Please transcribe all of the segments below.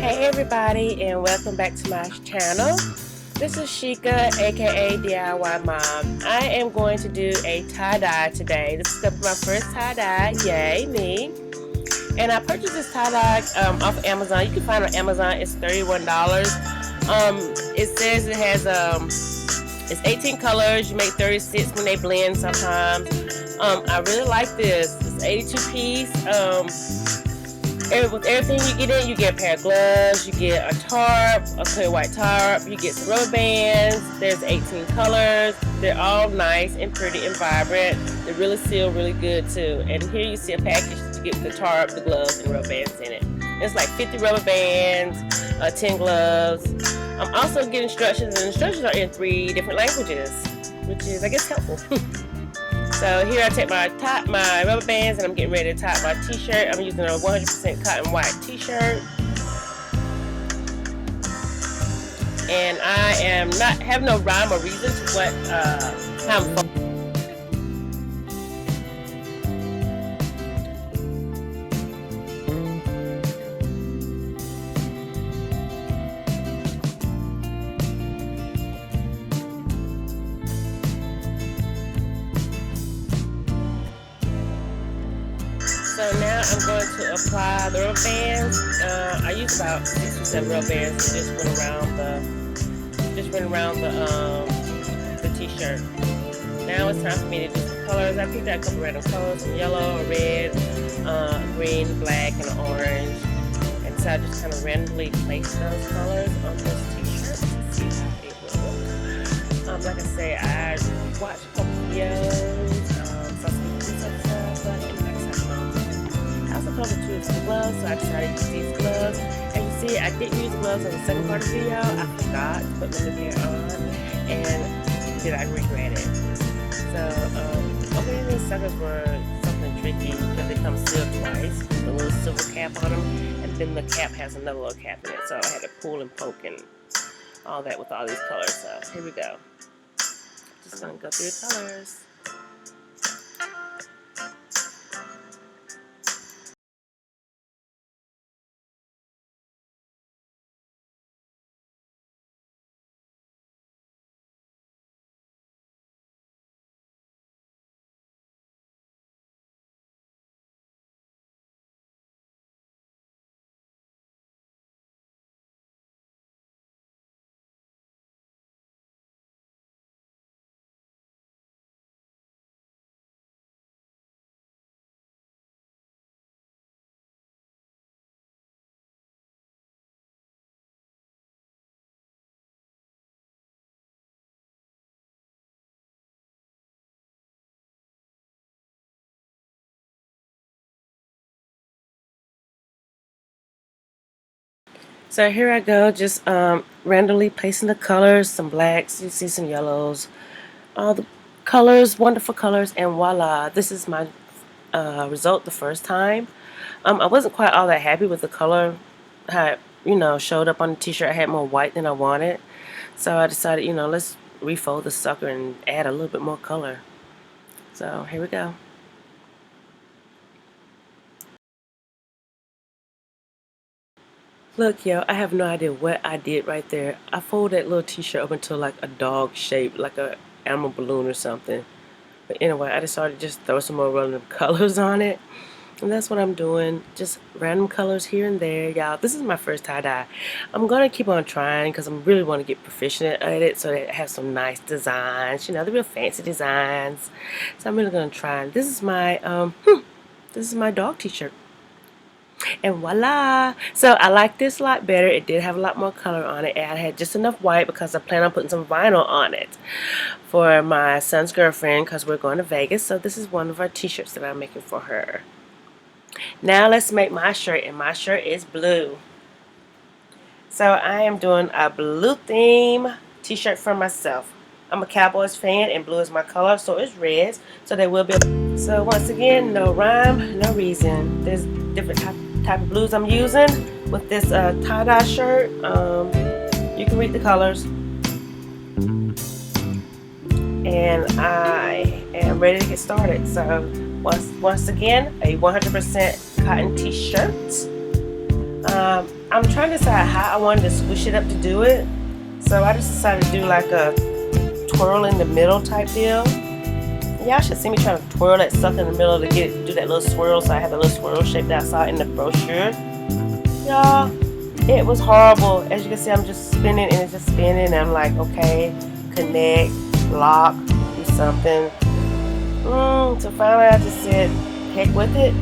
Hey everybody, and welcome back to my channel. This is Shika, aka DIY Mom. I am going to do a tie-dye today. This is my first tie-dye, yay me. And I purchased this tie-dye off of Amazon. You can find it on Amazon. It's $31. It says it has it's 18 colors. You make 36 when they blend sometimes. I really like this. It's 82 piece. With everything you get in, you get a pair of gloves, you get a tarp, a clear white tarp, you get some rubber bands. There's 18 colors. They're all nice and pretty and vibrant. They really seal really good too. And here you see a package that you get with the tarp, the gloves, and the rubber bands in it. It's like 50 rubber bands, 10 gloves. I'm also getting instructions, and instructions are in 3 different languages, which is, I guess, helpful. So here I take my rubber bands, and I'm getting ready to tie my t-shirt. I'm using a 100% cotton white t-shirt. And I am not have no rhyme or reason to what how I'm So now I'm going to apply the rubber bands. I use about 6 or 7 rubber bands to just run around the t-shirt. Now it's time for me to do some colors. I picked out a couple random colors: some yellow, red, green, black, and orange. And so I just kind of randomly place those colors on this t-shirt to see how it will look. Like I say, I watched a couple videos. To use the gloves, so I decided to use these gloves. And you see, I didn't use gloves on the second part of the video. I forgot to put them in on, and did I regret it? So, opening these suckers were something tricky because they come sealed twice with a little silver cap on them, and then the cap has another little cap in it, so I had to pull and poke and all that with all these colors. So, here we go. Just gonna go through the colors. So here I go, just randomly placing the colors, some blacks, you see some yellows, all the colors, wonderful colors, and voila, this is my result the first time. I wasn't quite all that happy with the color, how it, showed up on the t-shirt. I had more white than I wanted, so I decided, let's refold the sucker and add a little bit more color. So here we go. Look, yo, I have no idea what I did right there. I folded that little t-shirt up into like a dog shape, like a animal balloon or something. But anyway, I decided to just throw some more random colors on it. And that's what I'm doing. Just random colors here and there, y'all. This is my first tie-dye. I'm going to keep on trying because I really want to get proficient at it so that it has some nice designs. The real fancy designs. So I'm really going to try. This is my, dog t-shirt. And voila! So I like this a lot better. It did have a lot more color on it. And I had just enough white because I plan on putting some vinyl on it for my son's girlfriend because we're going to Vegas. So this is one of our t-shirts that I'm making for her. Now let's make my shirt, and my shirt is blue. So I am doing a blue theme t-shirt for myself. I'm a Cowboys fan, and blue is my color, so is red. So there will be. So once again, no rhyme, no reason. There's different type of blues I'm using with this tie-dye shirt. You can read the colors. And I am ready to get started. So once again, a 100% cotton t-shirt. I'm trying to decide how I wanted to squish it up to do it. So I just decided to do like a twirl in the middle type deal. Y'all should see me trying to twirl that sucker in the middle to do that little swirl, so I have a little swirl shape that I saw in the brochure. Y'all, it was horrible. As you can see, I'm just spinning and it's just spinning. And I'm like, okay, connect, lock, do something. So finally I just said, heck with it.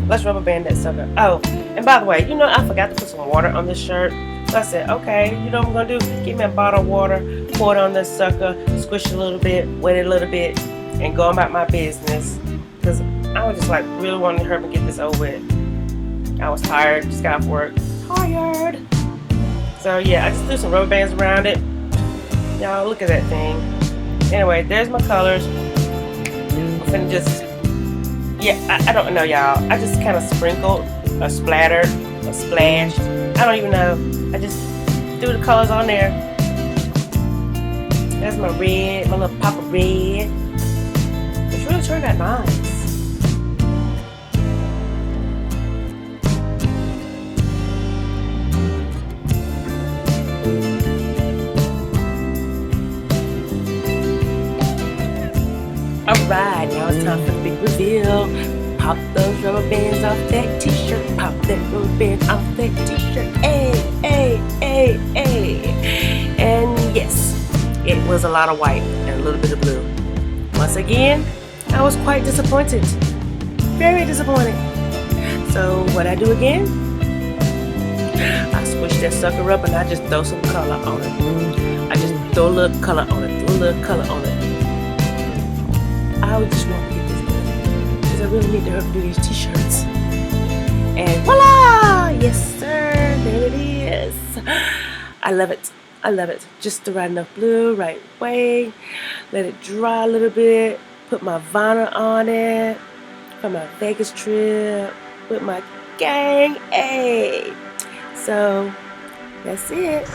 Let's rubber band that sucker. Oh, and by the way, you know, I forgot to put some water on this shirt. So I said, okay, you know what I'm gonna do? Get me a bottle of water, pour it on this sucker, squish it a little bit, wet it a little bit, and go about my business. Because I was just like really wanting to hurry and get this over with. I was tired, just got off work. Tired. So yeah, I just threw some rubber bands around it. Y'all, look at that thing. Anyway, there's my colors. I'm finna just, yeah, I don't know, y'all. I just kind of sprinkled, or splattered, or splashed. I don't even know. I just threw the colors on there. That's my red, my little pop of red. It's really turned out nice. Alright, now it's time for the big reveal. Pop those rubber bands off that t-shirt. Pop that rubber band off that t-shirt. Hey, hey, hey, hey. And yes, it was a lot of white and a little bit of blue. Once again, I was quite disappointed. Very disappointed. So what I do again? I switch that sucker up and I just throw some color on it. I just throw a little color on it. Throw a little color on it. I would just want to get this done because I really need to do these t-shirts. And voila! Yes, sir. There it is. I love it. I love it. Just the right enough blue, right way. Let it dry a little bit. Put my vinyl on it for my Vegas trip with my gang. Hey. So that's it.